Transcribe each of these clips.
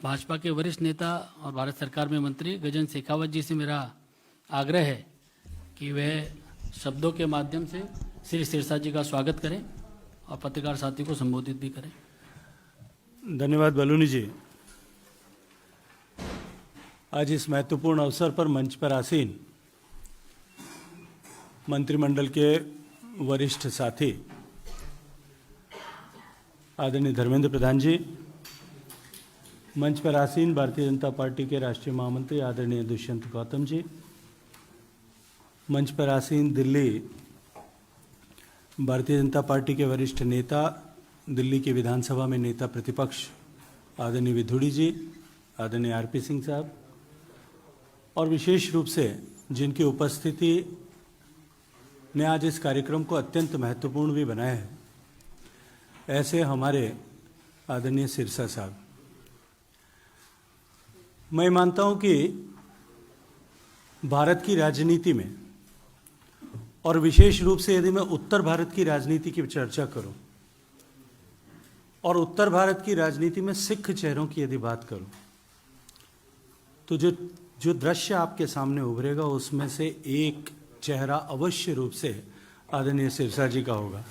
भाजपा के वरिष्ठ नेता और भारत सरकार में मंत्री गजेंद्र शेखावत जी से मेरा आग्रह है कि वे शब्दों के माध्यम से श्री सिरसा जी का स्वागत करें और पत्रकार साथी को संबोधित भी करें। धन्यवाद बलूनी जी। आज इस महत्वपूर्ण अवसर पर मंच पर आसीन मंत्रिमंडल के वरिष्ठ साथी आदरणीय धर्मेंद्र प्रधान जी, मंच पर आसीन भारतीय जनता पार्टी के राष्ट्रीय महामंत्री आदरणीय दुष्यंत गौतम जी, मंच पर आसीन दिल्ली भारतीय जनता पार्टी के वरिष्ठ नेता, दिल्ली की विधानसभा में नेता प्रतिपक्ष आदरणीय विधुड़ी जी, आदरणीय आरपी सिंह साहब, और विशेष रूप से जिनकी उपस्थिति ने आज इस कार्यक्रम को अत्यंत महत्वपूर्ण भी बनाया है, ऐसे हमारे आदरणीय सिरसा साहब। मैं मानता हूं कि भारत की राजनीति में, और विशेष रूप से यदि मैं उत्तर भारत की राजनीति की चर्चा करूं और उत्तर भारत की राजनीति में सिख चेहरों की यदि बात करूं, तो जो दृश्य आपके सामने उभरेगा उसमें से एक चेहरा अवश्य रूप से आदरणीय सिरसा जी का होगा।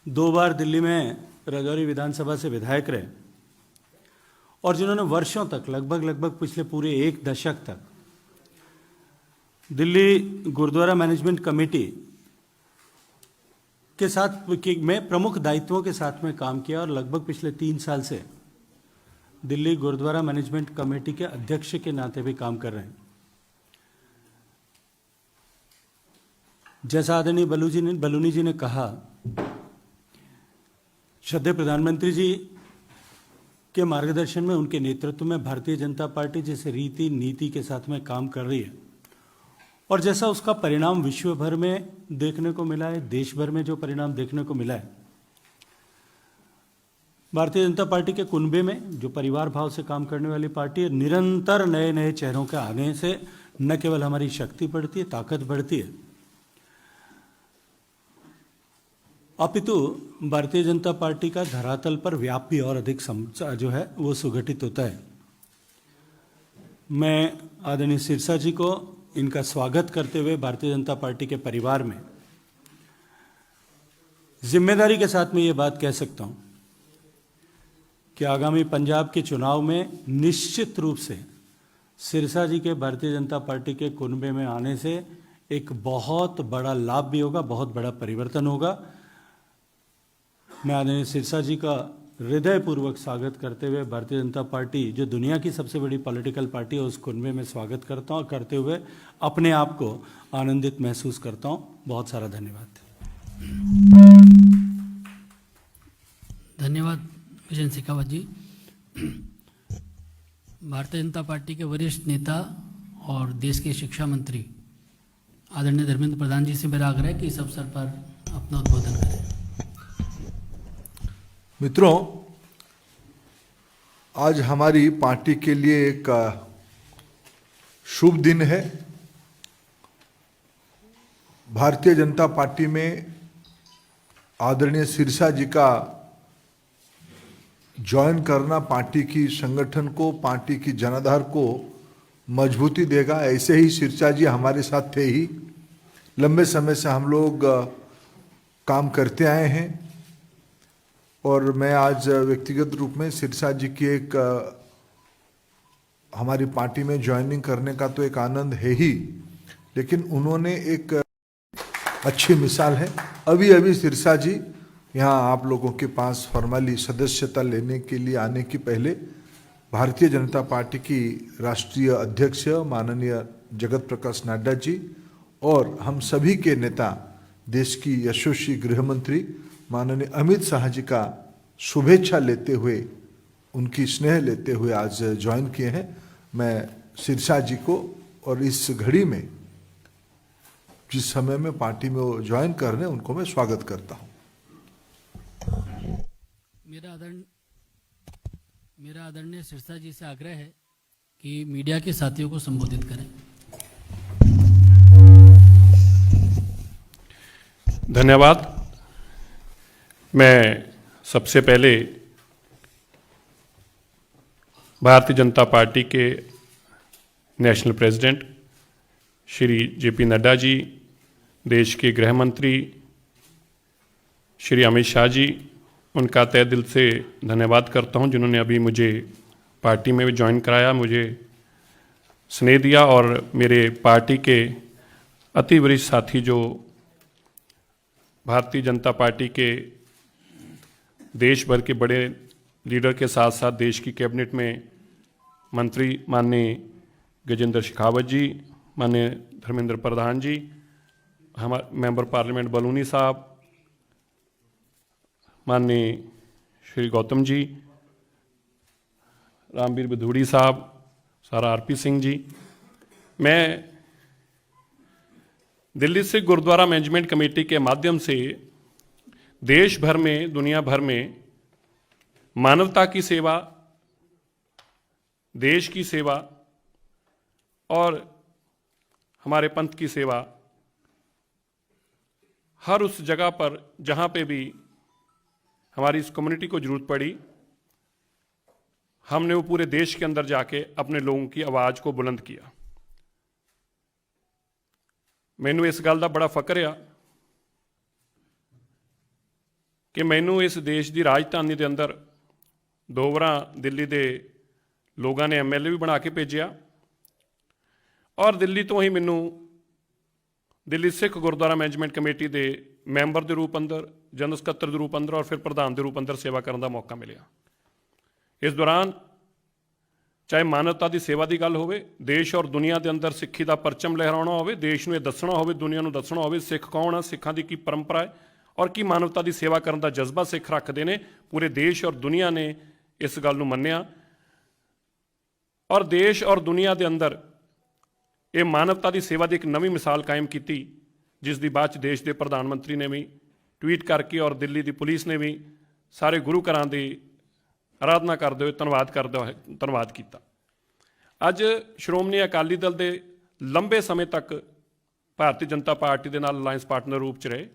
2 बार दिल्ली में राजौरी विधानसभा से विधायक रहे और जिन्होंने वर्षों तक लगभग पिछले पूरे 1 दशक तक दिल्ली गुरुद्वारा मैनेजमेंट कमेटी के साथ में प्रमुख दायित्वों के साथ में काम किया और लगभग पिछले 3 साल से दिल्ली गुरुद्वारा मैनेजमेंट कमेटी के अध्यक्ष के नाते भी काम कर रहे हैं। जैसा आदरणीय बलूनी जी ने कहा, श्रद्धेय प्रधानमंत्री जी के मार्गदर्शन में, उनके नेतृत्व में भारतीय जनता पार्टी जिस रीति नीति के साथ में काम कर रही है और जैसा उसका परिणाम विश्व भर में देखने को मिला है, देश भर में जो परिणाम देखने को मिला है, भारतीय जनता पार्टी के कुनबे में जो परिवार भाव से काम करने वाली पार्टी है, निरंतर नए नए चेहरों के आने से न केवल हमारी शक्ति बढ़ती है, ताकत बढ़ती है, अपितु भारतीय जनता पार्टी का धरातल पर व्याप भी और अधिक जो है वो सुगठित होता है। मैं आदरणीय सिरसा जी को इनका स्वागत करते हुए भारतीय जनता पार्टी के परिवार में जिम्मेदारी के साथ में ये बात कह सकता हूं कि आगामी पंजाब के चुनाव में निश्चित रूप से सिरसा जी के भारतीय जनता पार्टी के कुनबे में आने से एक बहुत बड़ा लाभ भी होगा, बहुत बड़ा परिवर्तन होगा। मैं आदरणीय सिरसा जी का हृदयपूर्वक स्वागत करते हुए भारतीय जनता पार्टी, जो दुनिया की सबसे बड़ी पॉलिटिकल पार्टी है, उस कुनबे में स्वागत करता हूं, करते हुए अपने आप को आनंदित महसूस करता हूं। बहुत सारा धन्यवाद। धन्यवाद गजेंद्र शेखावत जी। भारतीय जनता पार्टी के वरिष्ठ नेता और देश के शिक्षा मंत्री आदरणीय धर्मेंद्र प्रधान जी से मेरा आग्रह है कि इस अवसर पर अपना उद्बोधन करें। मित्रों, आज हमारी पार्टी के लिए एक शुभ दिन है। भारतीय जनता पार्टी में आदरणीय सिरसा जी का ज्वाइन करना पार्टी की संगठन को, पार्टी की जनाधार को मजबूती देगा। ऐसे ही सिरसा जी हमारे साथ थे ही, लंबे समय से हम लोग काम करते आए हैं और मैं आज व्यक्तिगत रूप में सिरसा जी की एक हमारी पार्टी में ज्वाइनिंग करने का तो एक आनंद है ही, लेकिन उन्होंने एक अच्छी मिसाल है। अभी सिरसा जी यहाँ आप लोगों के पास फॉर्मली सदस्यता लेने के लिए आने की पहले भारतीय जनता पार्टी की राष्ट्रीय अध्यक्ष माननीय जगत प्रकाश नड्डा जी और हम सभी के नेता, देश की यशस्वी गृह मंत्री माननीय अमित शाह जी का शुभेच्छा लेते हुए, उनकी स्नेह लेते हुए आज ज्वाइन किए हैं। मैं सिरसा जी को और इस घड़ी में जिस समय में पार्टी में वो ज्वाइन कर रहे हैं, उनको मैं स्वागत करता हूं। मेरा आदरणीय सिरसा जी से आग्रह है कि मीडिया के साथियों को संबोधित करें। धन्यवाद। मैं सबसे पहले भारतीय जनता पार्टी के नेशनल प्रेसिडेंट श्री जेपी नड्डा जी, देश के गृह मंत्री श्री अमित शाह जी, उनका तहे दिल से धन्यवाद करता हूं जिन्होंने अभी मुझे पार्टी में भी ज्वाइन कराया, मुझे स्नेह दिया। और मेरे पार्टी के अति वरिष्ठ साथी जो भारतीय जनता पार्टी के देश भर के बड़े लीडर के साथ साथ देश की कैबिनेट में मंत्री माननीय गजेंद्र शेखावत जी, माननीय धर्मेंद्र प्रधान जी, हमारे मेंबर पार्लियामेंट बलूनी साहब, माननीय श्री गौतम जी, रामवीर बधूड़ी साहब, सारा आरपी सिंह जी, मैं दिल्ली सिख गुरुद्वारा मैनेजमेंट कमेटी के माध्यम से देश भर में, दुनिया भर में मानवता की सेवा, देश की सेवा और हमारे पंथ की सेवा हर उस जगह पर जहां पे भी हमारी इस कम्युनिटी को जरूरत पड़ी, हमने वो पूरे देश के अंदर जाके अपने लोगों की आवाज़ को बुलंद किया। मैनू इस गल का बड़ा फकर आ कि मैनू इस देश की राजधानी के अंदर 2 बार दिल्ली के लोगों ने MLA भी बना के भेजा और दिल्ली तो ही मैनू दिल्ली सिख गुरुद्वारा मैनेजमेंट कमेटी के मैंबर के रूप अंदर, जनरल सकत्तर के रूप अंदर और फिर प्रधान के रूप अंदर सेवा करने का मौका मिला। इस दौरान चाहे मानवता की सेवा की गल होवे, देश और दुनिया के अंदर सिक्खी का परचम लहराना होवे, देश में दसना होवे, दुनिया को दसना होवे सिख कौन है, सिखां की परंपरा है और की मानवता की सेवा करने का जज्बा सिख रखते हैं। पूरे देश और दुनिया ने इस गल नूं मन्निया और देश और दुनिया के अंदर ये मानवता की सेवा की एक नवी मिसाल कायम की, जिसकी बाद देश के प्रधानमंत्री ने भी ट्वीट करके और दिल्ली की पुलिस ने भी सारे गुरु घरां की आराधना करते हुए धन्यवाद किया। अज श्रोमणी अकाली दल के लंबे समय तक भारतीय जनता पार्टी के नाल अलायंस पार्टनर रूप च रहे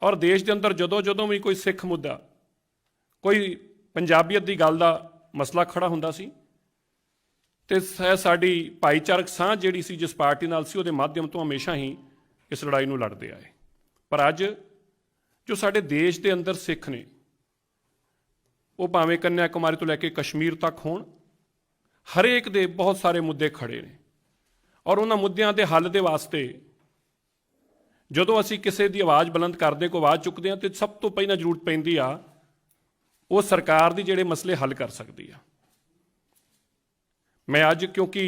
और देश के अंदर जदों भी कोई सिख मुद्दा, कोई पंजाबीयत की गल का मसला खड़ा हुंदा सी ते साडी भाईचारक साँझ जिहड़ी सी जिस पार्टी नाल सी, उहदे माध्यम तो हमेशा ही इस लड़ाई नूं लड़ते आए। पर अज जो साडे देश के अंदर सिख ने, वो भावें कन्याकुमारी तो लैके कश्मीर तक होण, हरेक दे बहुत सारे मुद्दे खड़े ने और उन्हां मुद्दिआं दे हल दे वास्ते जदों असीं किसी की आवाज़ बुलंद करदे, कोई आवाज़ चुकदे हां, तो सब तो पहलां जरूरत पैंदी आ वो सरकार दी जिहड़े मसले हल कर सकदी आ। मैं अज क्योंकि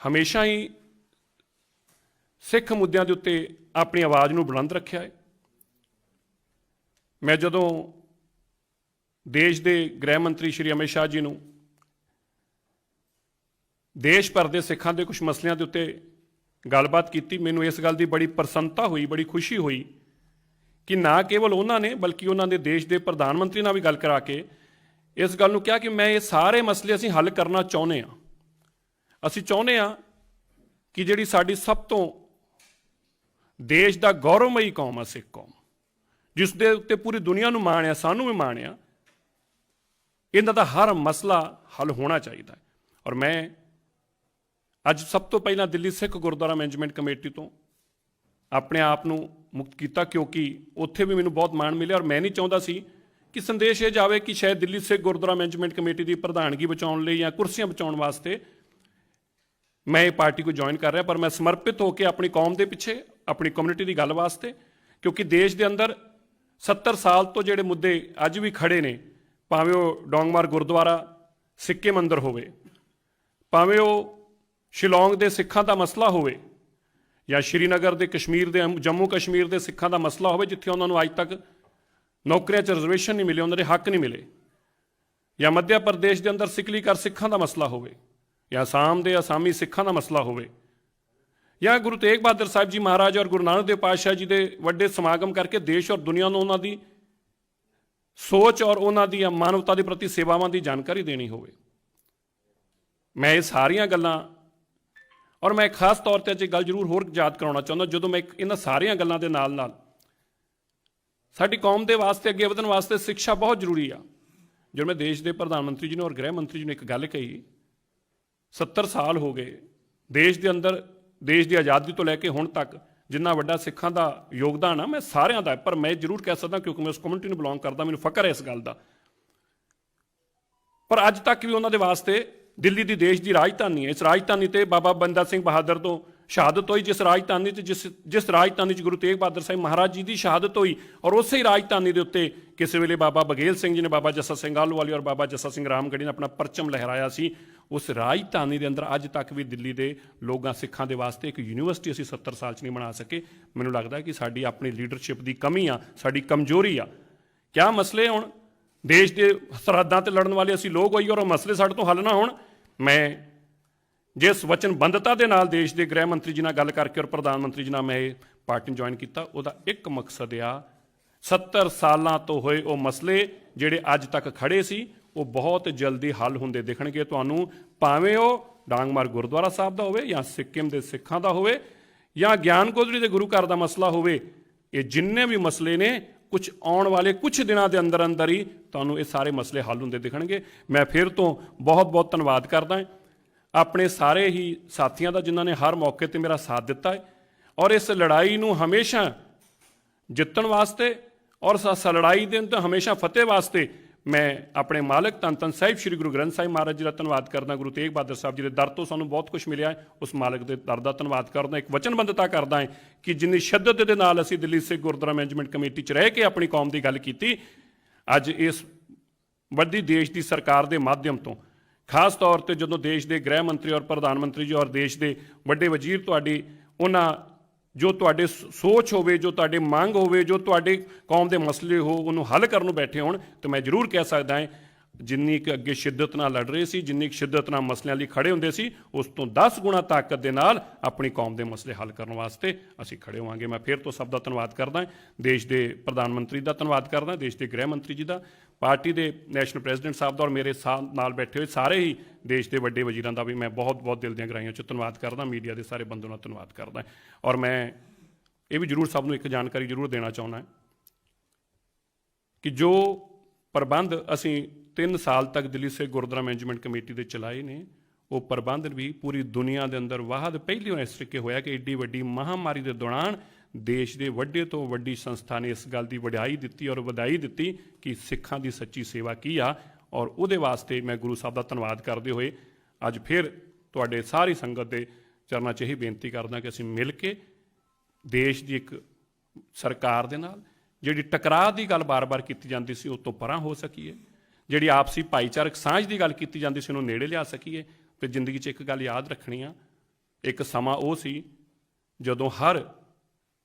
हमेशा ही सिख मुद्दों के उत्ते अपनी आवाज़ नूं बुलंद रखिया है, मैं जदों देश के गृह मंत्री श्री अमित शाह जी नूं देश भर के सिखां के कुछ मसलों के उत्ते गलबात की, मैनूं इस गल की बड़ी प्रसन्नता हुई, बड़ी खुशी हुई कि ना केवल उन्होंने बल्कि उन्होंने देश के प्रधानमंत्री नाल भी गल करा के इस गल नूं कहा कि मैं ये सारे मसले असीं हल करना चाहुंदे हां। असीं चाहुंदे हां कि जिहड़ी साडी सब तो देश का गौरवमयी कौम आ सिख कौम, जिस दे उत्ते पूरी दुनिया नूं माण आ, सानूं भी माण आ, इन्हां दा हर मसला हल होना चाहिए। और मैं अज सब तो पहला दिल्ली सिख गुरुद्वारा मैनेजमेंट कमेटी तो अपने आप नूं मुक्त किया, क्योंकि उत्थे भी मैनूं बहुत माण मिले और मैं नहीं चाहुंदा सी कि संदेश ये जाए कि शायद दिल्ली सिख गुरुद्वारा मैनेजमेंट कमेटी की प्रधानगी बचाउण लई या कुर्सियां बचाउण वास्ते मैं ये पार्टी को ज्वाइन कर रहा, पर मैं समर्पित होकर अपनी कौम के पिछे, अपनी कम्युनिटी की गल वास्ते, क्योंकि देश के अंदर 70 साल तो जिहड़े मुद्दे अज भी खड़े ने, भावें वो डोंगमार गुरुद्वारा सिक्के मंदिर होवे, भावें वो शिलोंग के सिखां का मसला होवे या श्रीनगर के कश्मीर के जम्मू कश्मीर के सिखां का मसला होवे, जिथे उन्होंने अज तक नौकरियां च रिजर्वेशन नहीं मिले, उन्होंने हक नहीं मिले, या मध्य प्रदेश के अंदर सिकली कर सिखां का मसला होवे या आसाम के आसामी सिखां का मसला होवे, या गुरु तेग बहादुर साहब जी महाराज और गुरु नानक देव पातशाह जी के वड्डे समागम करके देश और दुनिया को उन्होंने सोच और उन्होंने मानवता के प्रति सेवावां की जानकारी देनी होवे। मैं ये सारियां गल्लां और मैं खास तौर पर गल जरूर होर याद कराउणा चाहुंदा, जदों मैं इन्हां सारियां गल्लां दे नाल नाल साडी कौम दे वास्ते अगे वधण वास्ते शिक्षा बहुत जरूरी आ। ਜਦੋਂ ਮੈਂ ਦੇਸ਼ ਦੇ ਪ੍ਰਧਾਨ ਮੰਤਰੀ ਜੀ ਨੂੰ ਔਰ ਗ੍ਰਹਿ ਮੰਤਰੀ ਜੀ ਨੂੰ ਇੱਕ ਗੱਲ ਕਹੀ, 70 ਸਾਲ ਹੋ ਗਏ ਦੇਸ਼ ਦੇ ਅੰਦਰ, ਦੇਸ਼ ਦੀ ਆਜ਼ਾਦੀ ਤੋਂ ਲੈ ਕੇ ਹੁਣ ਤੱਕ ਜਿੰਨਾ ਵੱਡਾ ਸਿੱਖਾਂ ਦਾ ਯੋਗਦਾਨ ਆ, ਮੈਂ ਸਾਰਿਆਂ ਦਾ, ਪਰ ਮੈਂ ਜ਼ਰੂਰ ਕਹਿ ਸਕਦਾ ਕਿਉਂਕਿ ਮੈਂ ਉਸ ਕਮਿਊਨਿਟੀ ਨੂੰ ਬਿਲੋਂਗ ਕਰਦਾ, ਮੈਨੂੰ ਫਖਰ ਹੈ ਇਸ ਗੱਲ ਦਾ। ਪਰ ਅੱਜ ਤੱਕ ਵੀ ਉਹਨਾਂ ਦੇ ਵਾਸਤੇ ਦਿੱਲੀ ਦੀ ਦੇਸ਼ ਦੀ ਰਾਜਧਾਨੀ ਹੈ। ਇਸ ਰਾਜਧਾਨੀ ਤੇ ਬਾਬਾ ਬੰਦਾ ਸਿੰਘ ਬਹਾਦਰ ਤੋਂ ਸ਼ਹਾਦਤ ਹੋਈ, ਜਿਸ ਰਾਜਧਾਨੀ ਤੇ ਜਿਸ ਰਾਜਧਾਨੀ 'ਚ ਗੁਰੂ ਤੇਗ ਬਹਾਦਰ ਸਾਹਿਬ ਮਹਾਰਾਜ ਜੀ ਦੀ ਸ਼ਹਾਦਤ ਹੋਈ, ਔਰ ਉਸੇ ਹੀ ਰਾਜਧਾਨੀ ਦੇ ਉੱਤੇ ਕਿਸੇ ਵੇਲੇ ਬਾਬਾ ਬਗੇਲ ਸਿੰਘ ਜੀ ਨੇ, ਬਾਬਾ ਜੱਸਾ ਸਿੰਘ ਆਹਲੂਵਾਲੀਆ ਔਰ ਬਾਬਾ ਜੱਸਾ ਸਿੰਘ ਰਾਮਗੜ੍ਹੀ ਨੇ ਆਪਣਾ ਪਰਚਮ ਲਹਿਰਾਇਆ ਸੀ। ਉਸ ਰਾਜਧਾਨੀ ਦੇ ਅੰਦਰ ਅੱਜ ਤੱਕ ਵੀ ਦਿੱਲੀ ਦੇ ਲੋਕਾਂ, ਸਿੱਖਾਂ ਦੇ ਵਾਸਤੇ ਇੱਕ ਯੂਨੀਵਰਸਿਟੀ ਅਸੀਂ 70 ਸਾਲ 'ਚ ਨਹੀਂ ਬਣਾ ਸਕੇ। ਮੈਨੂੰ ਲੱਗਦਾ ਕਿ ਸਾਡੀ ਆਪਣੀ ਲੀਡਰਸ਼ਿਪ ਦੀ ਕਮੀ ਆ, ਸਾਡੀ ਕਮਜ਼ੋਰੀ ਆ। ਕਿਆ ਮਸਲੇ ਹੁਣ ਦੇਸ਼ ਦੇ ਸਰਹੱਦਾਂ ਤੇ ਲੜਨ ਵਾਲੇ ਅਸੀਂ ਲੋਕ ਹੋਈ ਔਰ ਉਹ ਮਸਲੇ ਸਾਡੇ ਤੋਂ ਹੱਲ ਨਾ ਹੋਣ। ਮੈਂ ਜਿਸ ਵਚਨਬੰਧਤਾ ਦੇ ਨਾਲ ਦੇਸ਼ ਦੇ ਗ੍ਰਹਿ ਮੰਤਰੀ ਜੀ ਨਾਲ ਗੱਲ ਕਰਕੇ ਔਰ ਪ੍ਰਧਾਨ ਮੰਤਰੀ ਜੀ ਨਾਲ ਮੈਂ ਇਹ ਪਾਰਟੀ ਨੂੰ ਜੁਆਇਨ ਕੀਤਾ, ਉਹਦਾ ਇੱਕ ਮਕਸਦ ਆ 70 ਸਾਲਾਂ ਤੋਂ ਹੋਏ ਉਹ ਮਸਲੇ ਜਿਹੜੇ ਅੱਜ ਤੱਕ ਖੜੇ ਸੀ ਉਹ ਬਹੁਤ ਜਲਦੀ ਹੱਲ ਹੁੰਦੇ ਦਿਖਣਗੇ ਤੁਹਾਨੂੰ, ਭਾਵੇਂ ਉਹ ਡਾਂਗਮਾਰ ਗੁਰਦੁਆਰਾ ਸਾਹਿਬ ਦਾ ਹੋਵੇ ਜਾਂ ਸਿੱਕਿਮ ਦੇ ਸਿੱਖਾਂ ਦਾ ਹੋਵੇ ਜਾਂ ਗਿਆਨ ਗੋਦੜੀ ਦੇ ਗੁਰੂ ਘਰ ਦਾ ਮਸਲਾ ਹੋਵੇ। ਇਹ ਜਿੰਨੇ ਵੀ ਮਸਲੇ ਨੇ ਕੁਝ ਆਉਣ ਵਾਲੇ ਕੁਝ ਦਿਨਾਂ ਦੇ ਅੰਦਰ ਅੰਦਰ ਹੀ ਤੁਹਾਨੂੰ ਇਹ ਸਾਰੇ ਮਸਲੇ ਹੱਲ ਹੁੰਦੇ ਦਿਖਣਗੇ। ਮੈਂ ਫਿਰ ਤੋਂ ਬਹੁਤ ਬਹੁਤ ਧੰਨਵਾਦ ਕਰਦਾ ਆਪਣੇ ਸਾਰੇ ਹੀ ਸਾਥੀਆਂ ਦਾ ਜਿਨ੍ਹਾਂ ਨੇ ਹਰ ਮੌਕੇ ਤੇ ਮੇਰਾ ਸਾਥ ਦਿੱਤਾ ਹੈ ਔਰ ਇਸ ਲੜਾਈ ਨੂੰ ਹਮੇਸ਼ਾ ਜਿੱਤਣ ਵਾਸਤੇ ਔਰ ਇਸ ਲੜਾਈ ਦੇ ਅੰਦਰ ਹਮੇਸ਼ਾ ਫਤਿਹ ਵਾਸਤੇ ਮੈਂ ਆਪਣੇ ਮਾਲਕ ਧੰਨ ਧੰਨ ਸਾਹਿਬ ਸ੍ਰੀ ਗੁਰੂ ਗ੍ਰੰਥ ਸਾਹਿਬ ਮਹਾਰਾਜ ਜੀ ਦਾ ਧੰਨਵਾਦ ਕਰਦਾ। ਗੁਰੂ ਤੇਗ ਬਹਾਦਰ ਸਾਹਿਬ ਜੀ ਦੇ ਦਰ ਤੋਂ ਸਾਨੂੰ ਬਹੁਤ ਕੁਝ ਮਿਲਿਆ ਹੈ, ਉਸ ਮਾਲਕ ਦੇ ਦਰ ਦਾ ਧੰਨਵਾਦ ਕਰਦਾ। ਇੱਕ ਵਚਨਬੱਧਤਾ ਕਰਦਾ ਹੈ ਕਿ ਜਿੰਨੀ ਸ਼ਿੱਦਤ ਦੇ ਨਾਲ ਅਸੀਂ ਦਿੱਲੀ ਸਿੱਖ ਗੁਰਦੁਆਰਾ ਮੈਨੇਜਮੈਂਟ ਕਮੇਟੀ 'ਚ ਰਹਿ ਕੇ ਆਪਣੀ ਕੌਮ ਦੀ ਗੱਲ ਕੀਤੀ, ਅੱਜ ਇਸ ਵੱਡੀ ਦੇਸ਼ ਦੀ ਸਰਕਾਰ ਦੇ ਮਾਧਿਅਮ ਤੋਂ, ਖਾਸ ਤੌਰ ਤੇ ਜਦੋਂ ਦੇਸ਼ ਦੇ ਗ੍ਰਹਿ ਮੰਤਰੀ ਔਰ ਪ੍ਰਧਾਨ ਮੰਤਰੀ ਜੀ ਔਰ ਦੇਸ਼ ਦੇ ਵੱਡੇ ਵਜ਼ੀਰ ਤੁਹਾਡੀ ਉਹਨਾਂ ਜੋ ਤੁਹਾਡੇ ਸੋਚ ਹੋਵੇ, ਜੋ ਤੁਹਾਡੇ ਮੰਗ ਹੋਵੇ, ਜੋ ਤੁਹਾਡੇ ਕੌਮ ਦੇ ਮਸਲੇ ਹੋ, ਉਹਨੂੰ ਹੱਲ ਕਰਨ ਨੂੰ ਬੈਠੇ ਹੋਣ, ਤਾਂ ਮੈਂ ਜ਼ਰੂਰ ਕਹਿ ਸਕਦਾ ਹਾਂ ਜਿੰਨੀ ਕੁ ਅੱਗੇ ਸ਼ਿੱਦਤ ਨਾਲ ਲੜ ਰਹੇ ਸੀ, ਜਿੰਨੀ ਕੁ ਸ਼ਿੱਦਤ ਨਾਲ ਮਸਲਿਆਂ ਲਈ ਖੜੇ ਹੁੰਦੇ ਸੀ, ਉਸ ਤੋਂ 10 ਗੁਣਾ ਤਾਕਤ ਦੇ ਨਾਲ ਆਪਣੀ ਕੌਮ ਦੇ ਮਸਲੇ ਹੱਲ ਕਰਨ ਵਾਸਤੇ ਅਸੀਂ ਖੜੇ ਹੋਵਾਂਗੇ। ਮੈਂ ਫਿਰ ਤੋਂ ਸਭ ਦਾ ਧੰਨਵਾਦ ਕਰਦਾ, ਦੇਸ਼ ਦੇ ਪ੍ਰਧਾਨ ਮੰਤਰੀ ਦਾ ਧੰਨਵਾਦ ਕਰਦਾ, ਦੇਸ਼ ਦੇ ਗ੍ਰਹਿ ਮੰਤਰੀ ਜੀ ਦਾ, ਪਾਰਟੀ ਦੇ ਨੈਸ਼ਨਲ ਪ੍ਰੈਜ਼ੀਡੈਂਟ ਸਾਹਿਬ ਦਾ ਔਰ ਮੇਰੇ ਨਾਲ ਬੈਠੇ ਹੋਏ ਸਾਰੇ ਹੀ ਦੇਸ਼ ਦੇ ਵੱਡੇ ਵਜ਼ੀਰਾਂ ਦਾ ਵੀ ਮੈਂ ਬਹੁਤ ਬਹੁਤ ਦਿਲ ਦੀਆਂ ਗਹਿਰਾਈਆਂ 'ਚ ਧੰਨਵਾਦ ਕਰਦਾ। ਮੀਡੀਆ ਦੇ ਸਾਰੇ ਬੰਦਿਆਂ ਦਾ ਧੰਨਵਾਦ ਕਰਦਾ ਔਰ ਮੈਂ ਇਹ ਵੀ ਜ਼ਰੂਰ ਸਭ ਨੂੰ ਇੱਕ ਜਾਣਕਾਰੀ ਜ਼ਰੂਰ ਦੇਣਾ ਚਾਹੁੰਦਾ ਕਿ ਜੋ ਪ੍ਰਬੰਧ ਅਸੀਂ 3 ਸਾਲ ਤੱਕ ਦਿੱਲੀ ਸਿੱਖ ਗੁਰਦੁਆਰਾ ਮੈਨੇਜਮੈਂਟ ਕਮੇਟੀ ਦੇ ਚਲਾਏ ਨੇ, ਉਹ ਪ੍ਰਬੰਧ ਵੀ ਪੂਰੀ ਦੁਨੀਆ ਦੇ ਅੰਦਰ ਵਾਹਦ ਪਹਿਲੀ ਵਾਰ ਇਸ ਤਰੀਕੇ ਹੋਇਆ ਕਿ ਏਡੀ ਵੱਡੀ ਮਹਾਮਾਰੀ ਦੇ ਦੌਰਾਨ ਦੇਸ਼ ਦੇ ਵੱਡੇ ਤੋਂ ਵੱਡੀ ਸੰਸਥਾ ਨੇ ਇਸ ਗੱਲ ਦੀ ਵਡਿਆਈ ਦਿੱਤੀ ਔਰ ਵਧਾਈ ਦਿੱਤੀ ਕਿ ਸਿੱਖਾਂ ਦੀ ਸੱਚੀ ਸੇਵਾ ਕੀ ਆ। ਔਰ ਉਹਦੇ ਵਾਸਤੇ ਮੈਂ ਗੁਰੂ ਸਾਹਿਬ ਦਾ ਧੰਨਵਾਦ ਕਰਦੇ ਹੋਏ ਅੱਜ ਫਿਰ ਤੁਹਾਡੇ ਸਾਰੀ ਸੰਗਤ ਦੇ ਚਰਨਾਂ 'ਚ ਇਹੀ ਬੇਨਤੀ ਕਰਦਾ ਕਿ ਅਸੀਂ ਮਿਲ ਕੇ ਦੇਸ਼ ਦੀ ਇੱਕ ਸਰਕਾਰ ਦੇ ਨਾਲ ਜਿਹੜੀ ਟਕਰਾਅ ਦੀ ਗੱਲ ਬਾਰ-ਬਾਰ ਕੀਤੀ ਜਾਂਦੀ ਸੀ, ਉਹ ਤੋਂ ਪਰਾਂ ਹੋ ਸਕੀਏ, ਜਿਹੜੀ ਆਪਸੀ ਭਾਈਚਾਰਕ ਸਾਂਝ ਦੀ ਗੱਲ ਕੀਤੀ ਜਾਂਦੀ ਸੀ, ਉਹਨੂੰ ਨੇੜੇ ਲਿਆ ਸਕੀਏ। ਤੇ ਜ਼ਿੰਦਗੀ 'ਚ ਇੱਕ ਗੱਲ ਯਾਦ ਰੱਖਣੀ ਆ, ਇੱਕ ਸਮਾਂ ਉਹ ਸੀ ਜਦੋਂ ਹਰ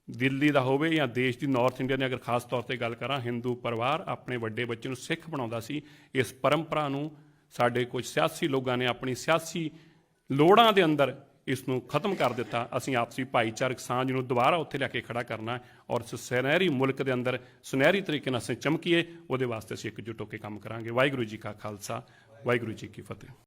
ਦਿੱਲੀ ਦਾ ਹੋਵੇ ਜਾਂ ਦੇਸ਼ ਦੀ ਨਾਰਥ ਇੰਡੀਆ ਦੀ ਅਗਰ ਖਾਸ ਤੌਰ ਤੇ ਗੱਲ ਕਰਾਂ, ਹਿੰਦੂ ਪਰਿਵਾਰ ਆਪਣੇ ਵੱਡੇ ਬੱਚੇ ਨੂੰ ਸਿੱਖ ਬਣਾਉਂਦਾ ਸੀ। ਇਸ ਪਰੰਪਰਾ ਨੂੰ ਸਾਡੇ ਕੁਝ ਸਿਆਸੀ ਲੋਕਾਂ ਨੇ ਆਪਣੀ ਸਿਆਸੀ ਲੋੜਾਂ ਦੇ ਅੰਦਰ ਇਸ ਨੂੰ ਖਤਮ ਕਰ ਦਿੱਤਾ। ਅਸੀਂ ਆਪਸੀ ਭਾਈਚਾਰਕ ਸਾਂਝ ਨੂੰ ਦੁਬਾਰਾ ਉੱਥੇ ਲਿਆ ਕੇ ਖੜਾ ਕਰਨਾ ਔਰ ਸੁਨਹਿਰੀ ਮੁਲਕ ਦੇ ਅੰਦਰ ਸੁਨਹਿਰੀ ਤਰੀਕੇ ਨਾਲ ਅਸੀਂ ਚਮਕੀਏ, ਉਹਦੇ ਵਾਸਤੇ ਅਸੀਂ ਇਕਜੁੱਟ ਹੋ ਕੇ ਕੰਮ ਕਰਾਂਗੇ। ਵਾਹਿਗੁਰੂ ਜੀ ਕਾ ਖਾਲਸਾ, ਵਾਹਿਗੁਰੂ ਜੀ ਕੀ ਫਤਿਹ।